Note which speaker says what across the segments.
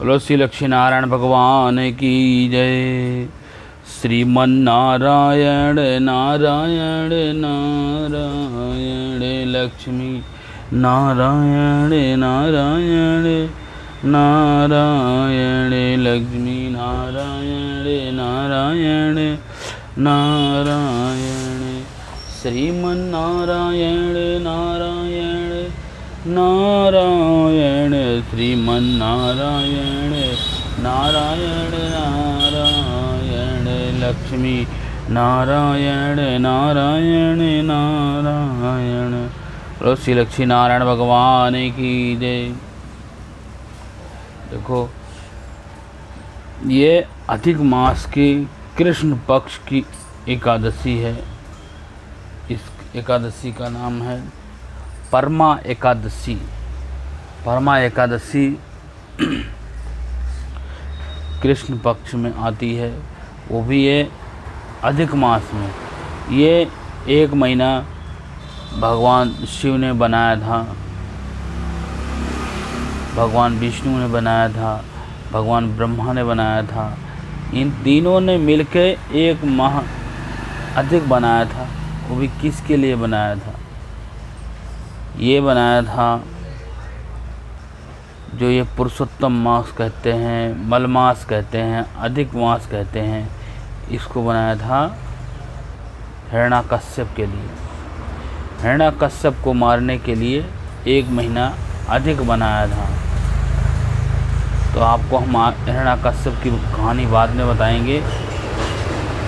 Speaker 1: बोलो श्री लक्ष्मी नारायण भगवान की जय। श्रीमन्नारायण नारायण नारायण लक्ष्मी नारायण नारायण नारायण लक्ष्मी नारायण नारायण नारायण श्रीमन्नारायण नारायण नारायण श्रीमन्नारायण नारायण नारायण लक्ष्मी नारायण नारायण नारायण। बोलो श्री लक्ष्मी नारायण भगवान की जय। देखो, ये अधिक मास की कृष्ण पक्ष की एकादशी है। इस एकादशी का नाम है परमा एकादशी। परमा एकादशी कृष्ण पक्ष में आती है, वो भी ये अधिक मास में। ये 1 महीना भगवान शिव ने बनाया था, भगवान विष्णु ने बनाया था, भगवान ब्रह्मा ने बनाया था। इन तीनों ने मिलकर 1 माह अधिक बनाया था। वो भी किसके लिए बनाया था? ये बनाया था जो ये पुरुषोत्तम मास कहते हैं, मल मास कहते हैं, अधिक मास कहते हैं, इसको बनाया था हिरण्याकश्यप के लिए। हिरण्याकश्यप को मारने के लिए 1 महीना अधिक बनाया था। तो आपको हम हिरण्याकश्यप की कहानी बाद में बताएंगे,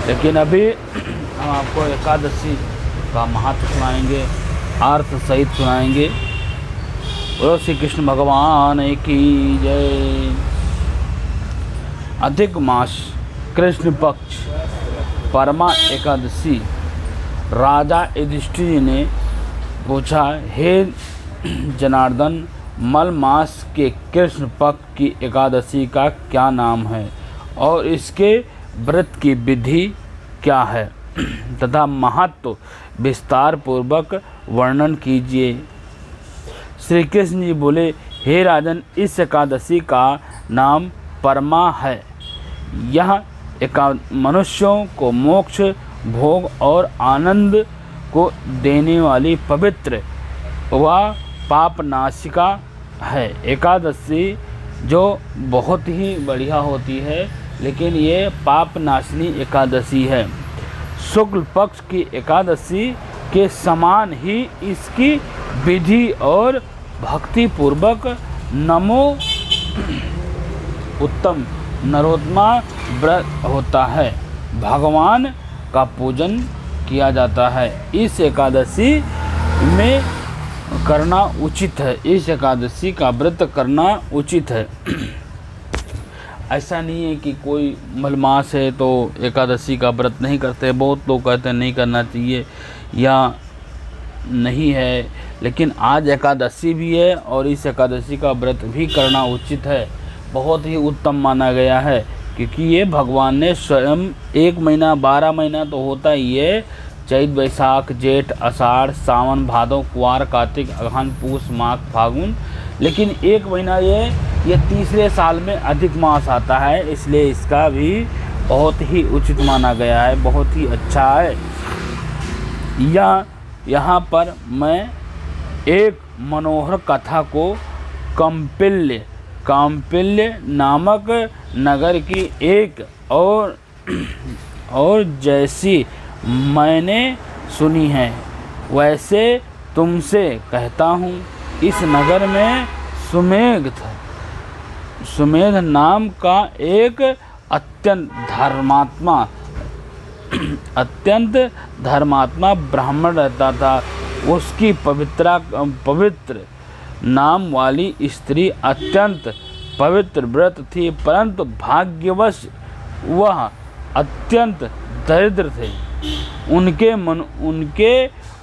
Speaker 1: लेकिन अभी हम आपको एकादशी का महत्व सुनाएंगे, अर्थ सहित सुनाएंगे। बोलो श्री कृष्ण भगवान की जय। अधिक मास कृष्ण पक्ष परमा एकादशी। राजा युधिष्ठिर जी ने पूछा, हे जनार्दन, मल मास के कृष्ण पक्ष की एकादशी का क्या नाम है और इसके व्रत की विधि क्या है तथा महत्व विस्तार पूर्वक वर्णन कीजिए। श्री कृष्ण जी बोले, हे राजन, इस एकादशी का नाम परमा है। यह मनुष्यों को मोक्ष, भोग और आनंद को देने वाली पवित्र व पापनाशिका है। एकादशी जो बहुत ही बढ़िया होती है, लेकिन ये पापनाशिनी एकादशी है। शुक्ल पक्ष की एकादशी के समान ही इसकी विधि और भक्ति पूर्वक नमो उत्तम नरोत्तमा व्रत होता है, भगवान का पूजन किया जाता है। इस एकादशी में करना उचित है, इस एकादशी का व्रत करना उचित है। ऐसा नहीं है कि कोई मलमास है तो एकादशी का व्रत नहीं करते। बहुत लोग कहते हैं नहीं करना चाहिए या नहीं है, लेकिन आज एकादशी भी है और इस एकादशी का व्रत भी करना उचित है, बहुत ही उत्तम माना गया है। क्योंकि ये भगवान ने स्वयं 1 महीना, 12 महीना तो होता ही है, चैत बैसाख जेठ आषाढ़ सावन भादो कुवार कार्तिक अगहन पूस माघ फागुन, लेकिन 1 महीना ये तीसरे साल में अधिक मास आता है, इसलिए इसका भी बहुत ही उचित माना गया है, बहुत ही अच्छा है। यहाँ पर मैं एक मनोहर कथा को काम्पिल्य नामक नगर की एक और जैसी मैंने सुनी है वैसे तुमसे कहता हूँ। इस नगर में सुमेध नाम का एक अत्यंत धर्मात्मा ब्राह्मण रहता था। उसकी पवित्र नाम वाली स्त्री अत्यंत पवित्र व्रत थी, परंतु भाग्यवश वह अत्यंत दरिद्र थे। उनके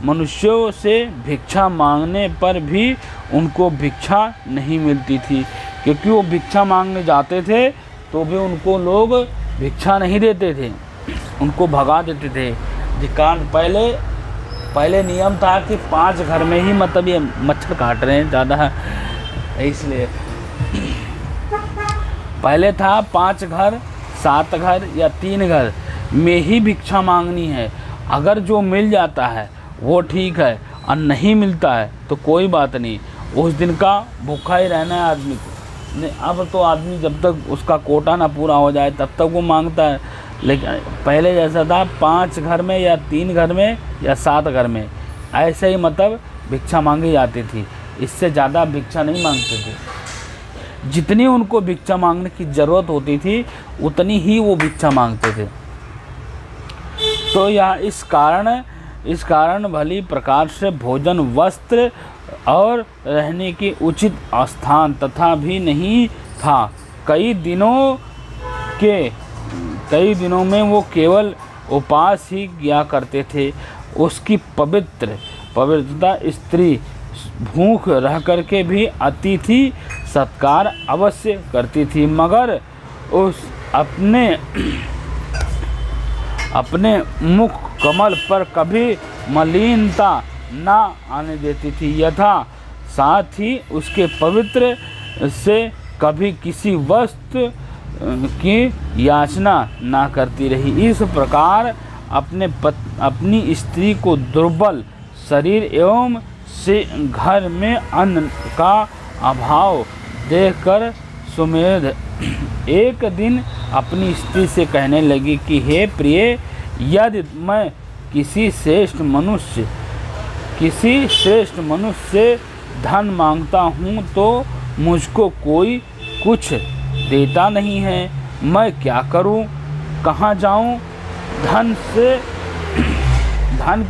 Speaker 1: मनुष्यों से भिक्षा मांगने पर भी उनको भिक्षा नहीं मिलती थी, क्योंकि वो भिक्षा मांगने जाते थे तो भी उनको लोग भिक्षा नहीं देते थे, उनको भगा देते थे। अधिकांश पहले नियम था कि 5 घर में ही, मतलब ये मच्छर काट रहे हैं ज़्यादा है इसलिए पहले था 5 घर, 7 घर या 3 घर में ही भिक्षा मांगनी है। अगर जो मिल जाता है वो ठीक है, और नहीं मिलता है तो कोई बात नहीं, उस दिन का भूखा ही रहना है आदमी को। नहीं, अब तो आदमी जब तक उसका कोटा ना पूरा हो जाए तब तक वो मांगता है। लेकिन पहले जैसा था 5 घर में या 3 घर में या 7 घर में, ऐसे ही मतलब भिक्षा मांगी जाती थी। इससे ज़्यादा भिक्षा नहीं मांगते थे। जितनी उनको भिक्षा मांगने की ज़रूरत होती थी उतनी ही वो भिक्षा मांगते थे। तो यह इस कारण भली प्रकार से भोजन, वस्त्र और रहने की उचित स्थान तथा भी नहीं था। कई दिनों में वो केवल उपवास ही किया करते थे। उसकी पवित्रता स्त्री भूख रह करके भी अतिथि सत्कार अवश्य करती थी, मगर उस अपने मुख कमल पर कभी मलिनता न आने देती थी, यथा साथ ही उसके पवित्र से कभी किसी वस्तु की याचना ना करती रही। इस प्रकार अपनी स्त्री को दुर्बल शरीर एवं से घर में अन्न का अभाव देखकर सुमेध एक दिन अपनी स्त्री से कहने लगी कि हे प्रिय, यदि मैं किसी श्रेष्ठ मनुष्य से धन मांगता हूँ तो मुझको कोई कुछ देता नहीं है। मैं क्या करूँ, कहाँ जाऊँ? धन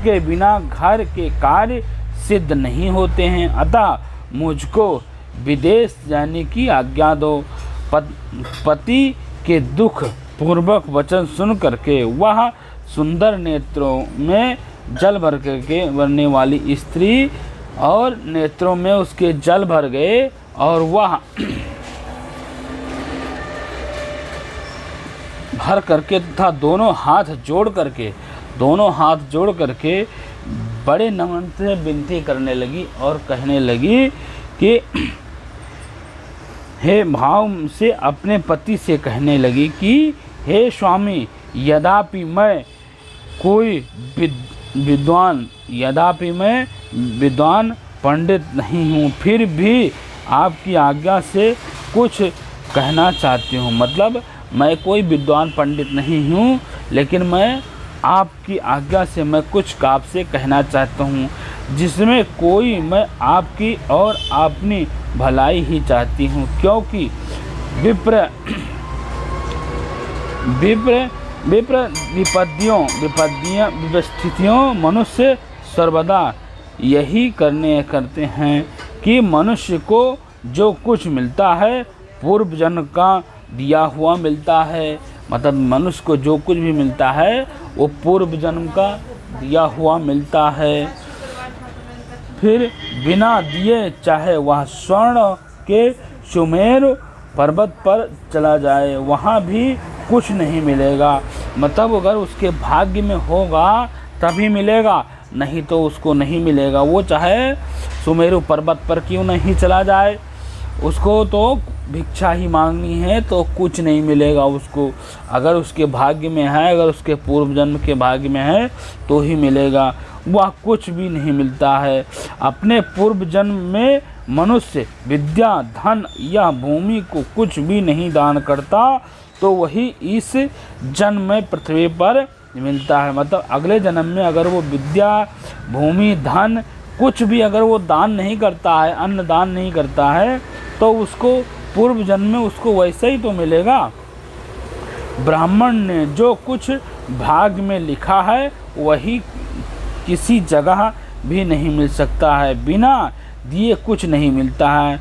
Speaker 1: के बिना घर के कार्य सिद्ध नहीं होते हैं, अतः मुझको विदेश जाने की आज्ञा दो। पति के दुख पूर्वक वचन सुन करके वह सुंदर नेत्रों में जल भरने वाली स्त्री और नेत्रों में उसके जल भर गए, और वह भर करके तथा दोनों हाथ जोड़ करके बड़े नमन से विनती करने लगी और कहने लगी कि हे भाव से अपने पति से कहने लगी कि हे स्वामी, यद्यपि मैं विद्वान पंडित नहीं हूँ, फिर भी आपकी आज्ञा से कुछ कहना चाहती हूँ। मतलब मैं कोई विद्वान पंडित नहीं हूँ, लेकिन मैं आपकी आज्ञा से मैं कुछ आपसे कहना चाहता हूँ, जिसमें कोई मैं आपकी और अपनी भलाई ही चाहती हूँ। क्योंकि विपस्थितियों मनुष्य सर्वदा यही करते हैं कि मनुष्य को जो कुछ मिलता है पूर्व जन्म का दिया हुआ मिलता है। मतलब मनुष्य को जो कुछ भी मिलता है वो पूर्व जन्म का दिया हुआ मिलता है। फिर बिना दिए चाहे वह स्वर्ण के सुमेरु पर्वत पर चला जाए, वहाँ भी कुछ नहीं मिलेगा। मतलब अगर उसके भाग्य में होगा तभी मिलेगा, नहीं तो उसको नहीं मिलेगा। वो चाहे सुमेरु पर्वत पर क्यों नहीं चला जाए, उसको तो भिक्षा ही मांगनी है तो कुछ नहीं मिलेगा उसको। अगर उसके भाग्य में है, अगर उसके पूर्व जन्म के भाग्य में है तो ही मिलेगा, वह कुछ भी नहीं मिलता है। अपने पूर्व जन्म में मनुष्य विद्या, धन या भूमि को कुछ भी नहीं दान करता, तो वही इस जन्म में पृथ्वी पर मिलता है। मतलब अगले जन्म में अगर वो विद्या, भूमि, धन कुछ भी अगर वो दान नहीं करता है, अन्न दान नहीं करता है, तो उसको पूर्व जन्म में उसको वैसे ही तो मिलेगा। ब्राह्मण ने जो कुछ भाग्य में लिखा है वही किसी जगह भी नहीं मिल सकता है, बिना दिए कुछ नहीं मिलता है।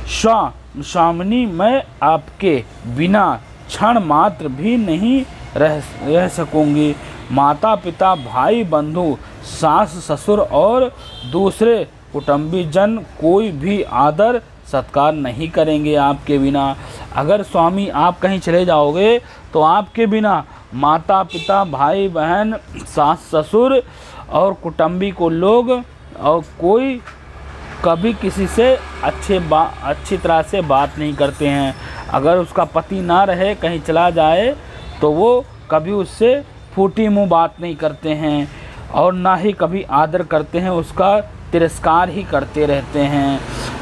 Speaker 1: स्वामिनी, मैं आपके बिना क्षण मात्र भी नहीं रह सकूंगी। माता पिता, भाई बंधु, सास ससुर और दूसरे कुटुंबी जन कोई भी आदर सत्कार नहीं करेंगे आपके बिना। अगर स्वामी आप कहीं चले जाओगे तो आपके बिना माता पिता, भाई बहन, सास ससुर और कुटुंबी को लोग और कोई कभी किसी से अच्छी तरह से बात नहीं करते हैं। अगर उसका पति ना रहे, कहीं चला जाए, तो वो कभी उससे फूटी मुँह बात नहीं करते हैं और ना ही कभी आदर करते हैं, उसका तिरस्कार ही करते रहते हैं।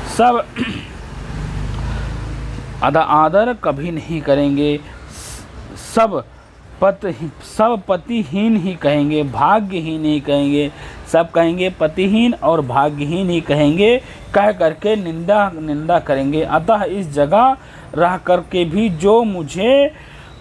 Speaker 1: सब आदर कभी नहीं करेंगे, सब पतिहीन ही कहेंगे, भाग्यहीन ही कहेंगे। सब कहेंगे पतिहीन और भाग्यहीन ही कहेंगे, कह करके निंदा करेंगे। अतः इस जगह रह करके भी जो मुझे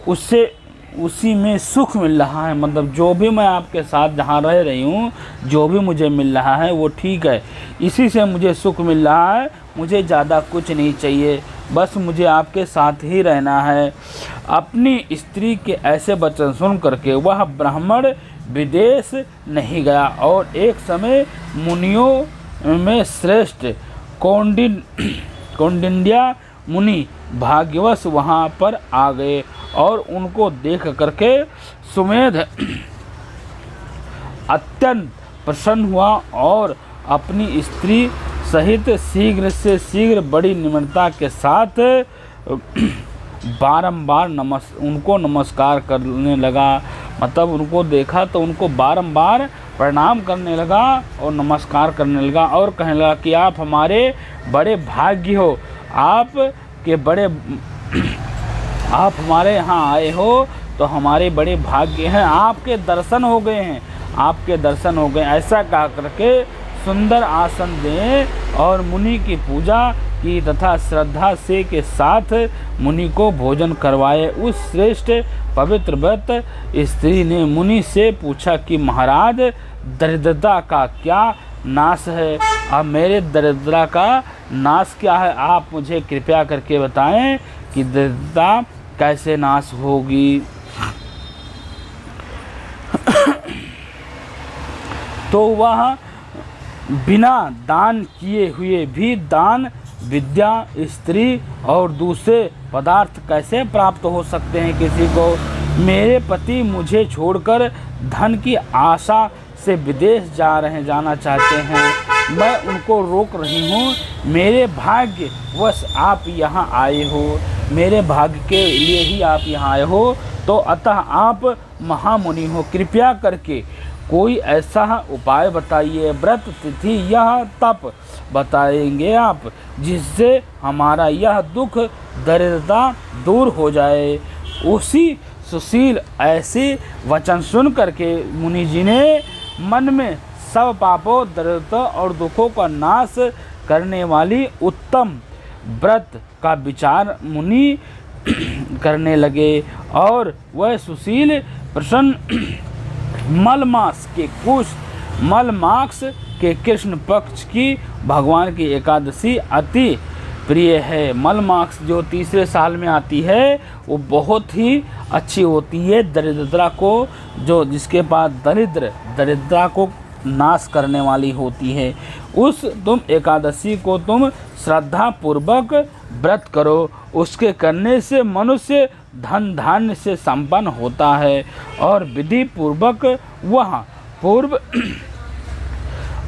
Speaker 1: उसी में सुख मिल रहा है, मतलब जो भी मैं आपके साथ जहाँ रह रही हूँ, जो भी मुझे मिल रहा है वो ठीक है, इसी से मुझे सुख मिल रहा है, मुझे ज़्यादा कुछ नहीं चाहिए, बस मुझे आपके साथ ही रहना है। अपनी स्त्री के ऐसे वचन सुन करके वह ब्राह्मण विदेश नहीं गया और एक समय मुनियों में श्रेष्ठ कौंडिन्य मुनि भाग्यवश वहाँ पर आ गए और उनको देख करके सुमेध अत्यंत प्रसन्न हुआ और अपनी स्त्री सहित शीघ्र से शीघ्र बड़ी निम्रता के साथ बारंबार उनको नमस्कार करने लगा। मतलब उनको देखा तो उनको बारंबार प्रणाम करने लगा और नमस्कार करने लगा और कहने लगा कि आप हमारे बड़े भाग्य हो, आप हमारे यहाँ आए हो तो हमारे बड़े भाग्य हैं, आपके दर्शन हो गए हैं, आपके दर्शन हो गए। ऐसा कह करके सुंदर आसन दें और मुनि की पूजा की तथा श्रद्धा से के साथ मुनि को भोजन करवाए। उस श्रेष्ठ पवित्र व्रत स्त्री ने मुनि से पूछा कि महाराज, दरिद्रता का क्या नाश है? अब मेरे दरिद्रता का नाश क्या है, आप मुझे कृपया करके बताएं कि दरिद्रता कैसे नाश होगी। तो वह बिना दान किए हुए भी दान, विद्या, स्त्री और दूसरे पदार्थ कैसे प्राप्त हो सकते हैं किसी को? मेरे पति मुझे छोड़कर धन की आशा से विदेश जाना चाहते हैं, मैं उनको रोक रही हूँ। मेरे भाग्यवश आप यहाँ आए हो, मेरे भाग्य के लिए ही आप यहाँ आए हो, तो अतः आप महामुनि हो, कृपया करके कोई ऐसा उपाय बताइए, व्रत, तिथि, यह तप बताएंगे आप, जिससे हमारा यह दुख दरिद्रता दूर हो जाए। उसी सुशील ऐसे वचन सुन करके मुनि जी ने मन में सब पापों, दरिद्रता और दुखों का नाश करने वाली उत्तम व्रत का विचार मुनि करने लगे और वह सुशील प्रसन्न मलमास के कृष्ण पक्ष की भगवान की एकादशी अति प्रिय है। मलमास जो तीसरे साल में आती है वो बहुत ही अच्छी होती है, दरिद्रता को जिसके पास दरिद्रता को नाश करने वाली होती है। उस तुम एकादशी को तुम श्रद्धा पूर्वक व्रत करो, उसके करने से मनुष्य धन धान्य से संपन्न होता है और विधि पूर्वक वह पूर्व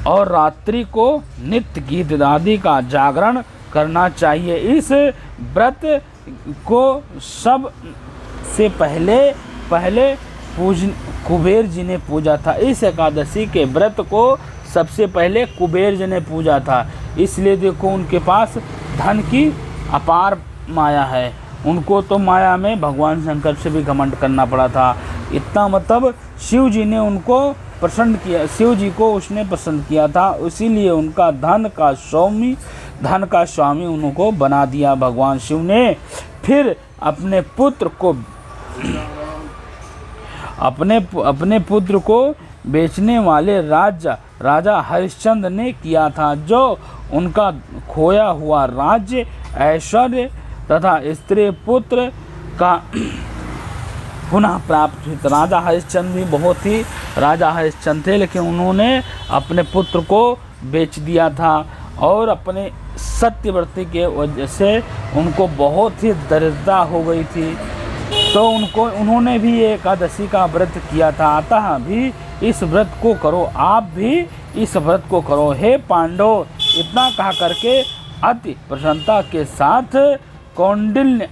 Speaker 1: और रात्रि को नित्य गीत आदि का जागरण करना चाहिए। इस व्रत को सब से पहले कुबेर जी ने पूजा था। इस एकादशी के व्रत को सबसे पहले कुबेर जी ने पूजा था, इसलिए देखो उनके पास धन की अपार माया है। उनको तो माया में भगवान शंकर से भी घमंड करना पड़ा था। इतना मतलब शिव जी ने उनको प्रसन्न किया, शिव जी को उसने पसंद किया था, इसीलिए उनका धन का स्वामी उनको बना दिया भगवान शिव ने। फिर अपने पुत्र को बेचने वाले राजा हरिश्चंद्र ने किया था, जो उनका खोया हुआ राज्य, ऐश्वर्य तथा स्त्री पुत्र का पुनः प्राप्त हुई। राजा हरिश्चंद्र भी बहुत ही राजा हरिश्चंद्र थे, लेकिन उन्होंने अपने पुत्र को बेच दिया था और अपने सत्यव्रती के वजह से उनको बहुत ही दरिद्रता हो गई थी, तो उन्होंने भी एकादशी का व्रत किया था। अतः भी इस व्रत को करो, आप भी इस व्रत को करो। हे पांडव, इतना कहा करके अति प्रसन्नता के साथ कौंडिन्य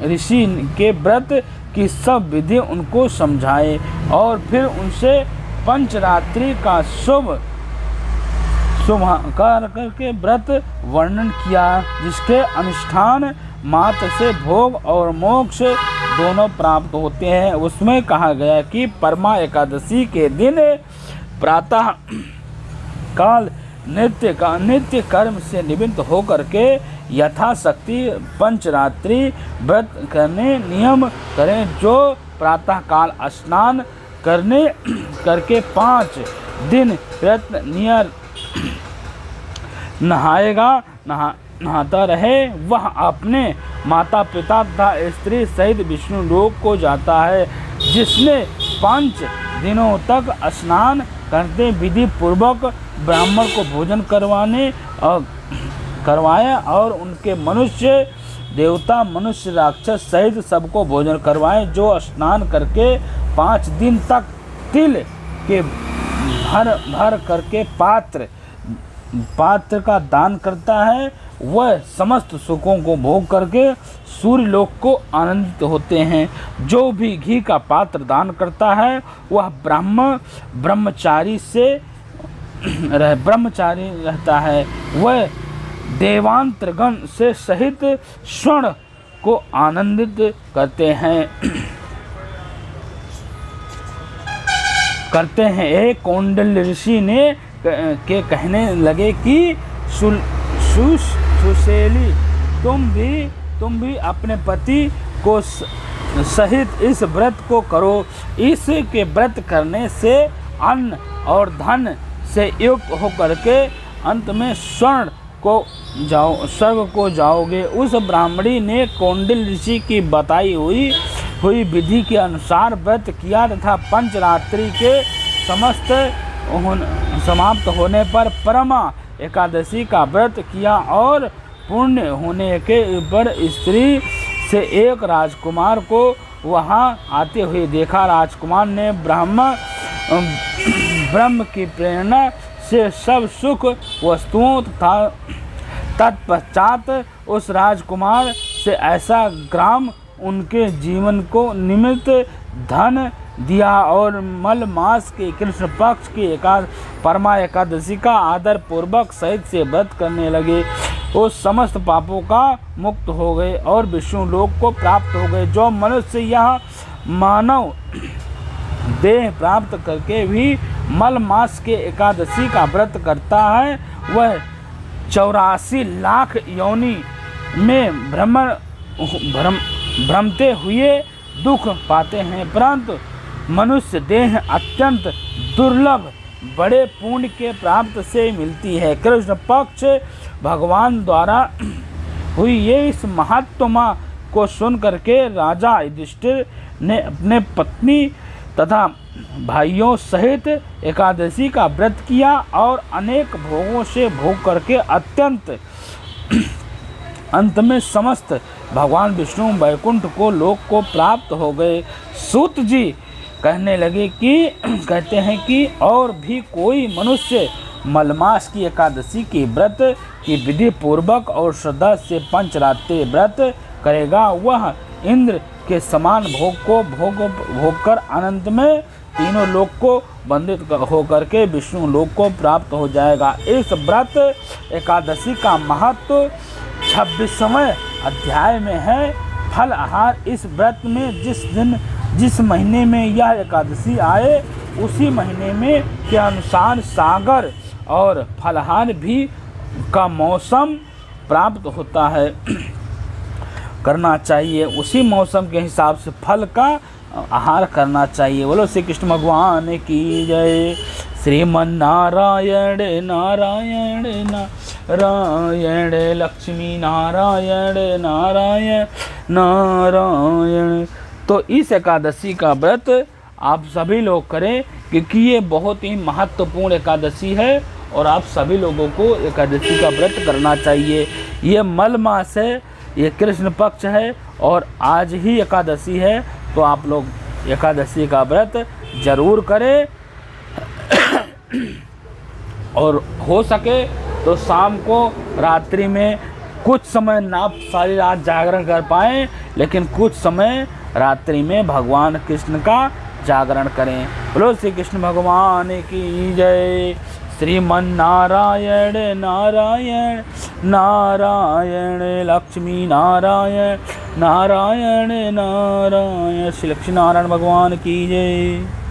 Speaker 1: ऋषि के व्रत की सब विधि उनको समझाए और फिर उनसे पंचरात्रि का शुभ करके व्रत वर्णन किया, जिसके अनुष्ठान मात्र से भोग और मोक्ष दोनों प्राप्त होते हैं। उसमें कहा गया कि परमा एकादशी के दिन प्रातः काल नित्य कर्म से निवृत्त होकर के यथाशक्ति पंचरात्रि व्रत करने नियम करें। जो प्रातः काल स्नान करके 5 दिन प्रयत्न नियर नहाता रहे, वह अपने माता पिता तथा स्त्री सहित विष्णु लोक को जाता है। जिसने 5 दिनों तक स्नान करते विधि पूर्वक ब्राह्मण को भोजन करवाया और उनके मनुष्य देवता मनुष्य राक्षस सहित सबको भोजन करवाए। जो स्नान करके 5 दिन तक तिल के भर करके पात्र का दान करता है, वह समस्त सुखों को भोग करके सूर्य लोक को आनंदित होते हैं। जो भी घी का पात्र दान करता है वह ब्रह्मचारी रहता है। वह देवांतरगण से सहित स्वर्ण को आनंदित करते हैं। एक कौंडिन्य ऋषि ने के कहने लगे कि सुशेली तुम भी अपने पति को सहित इस व्रत को करो। इसके व्रत करने से अन्न और धन से युक्त होकर के अंत में स्वर्ग को जाओगे। उस ब्राह्मणी ने कौंडिन्य ऋषि की बताई हुई विधि के अनुसार व्रत किया तथा पंचरात्रि के समाप्त होने पर परमा एकादशी का व्रत किया और पूर्ण होने के पर स्त्री से एक राजकुमार को वहां आते हुए देखा। राजकुमार ने ब्रह्म की प्रेरणा से सब सुख वस्तुओं तथा तत्पश्चात उस राजकुमार से ऐसा ग्राम उनके जीवन को निमित्त धन दिया और मल मास के कृष्ण पक्ष की परमा एकादशी का आदर पूर्वक सहित से व्रत करने लगे। वो समस्त पापों का मुक्त हो गए और विष्णु लोक को प्राप्त हो गए। जो मनुष्य यह मानव देह प्राप्त करके भी मल मास के एकादशी का व्रत करता है, वह 84 लाख योनि में भ्रमते हुए दुख पाते हैं, परंतु मनुष्य देह अत्यंत दुर्लभ बड़े पुण्य के प्राप्त से मिलती है। कृष्ण पक्ष भगवान द्वारा हुई ये इस महात्मा को सुन करके राजा युधिष्ठिर ने अपने पत्नी तथा भाइयों सहित एकादशी का व्रत किया और अनेक भोगों से भोग करके अत्यंत अंत में समस्त भगवान विष्णु वैकुंठ को लोक को प्राप्त हो गए। सूत जी कहते हैं कि और भी कोई मनुष्य मलमास की एकादशी की व्रत की विधि पूर्वक और श्रद्धा से पंचरात्रि व्रत करेगा, वह इंद्र के समान भोग को भोग कर अनंत में तीनों लोक को बंधित होकर के विष्णु लोक को प्राप्त हो जाएगा। इस व्रत एकादशी का महत्व 26वें अध्याय में है। फल आहार इस व्रत में जिस महीने में यह एकादशी आए उसी महीने में के अनुसार सागर और फलहार भी का मौसम प्राप्त होता है करना चाहिए। उसी मौसम के हिसाब से फल का आहार करना चाहिए। बोलो श्री कृष्ण भगवान की जय। श्रीमन्नारायण नारायण नारायण लक्ष्मी नारायण नारायण नारायण। तो इस एकादशी का व्रत आप सभी लोग करें, क्योंकि ये बहुत ही महत्वपूर्ण एकादशी है और आप सभी लोगों को एकादशी का व्रत करना चाहिए। ये मल मास है, ये कृष्ण पक्ष है और आज ही एकादशी है, तो आप लोग एकादशी का व्रत जरूर करें और हो सके तो शाम को रात्रि में कुछ समय ना सारी रात जागरण कर पाएँ, लेकिन कुछ समय रात्रि में भगवान कृष्ण का जागरण करें। बोलो श्री कृष्ण भगवान की जय। श्रीमन नारायण नारायण नारायण लक्ष्मी नारायण नारायण नारायण। श्री लक्ष्मी नारायण भगवान की जय।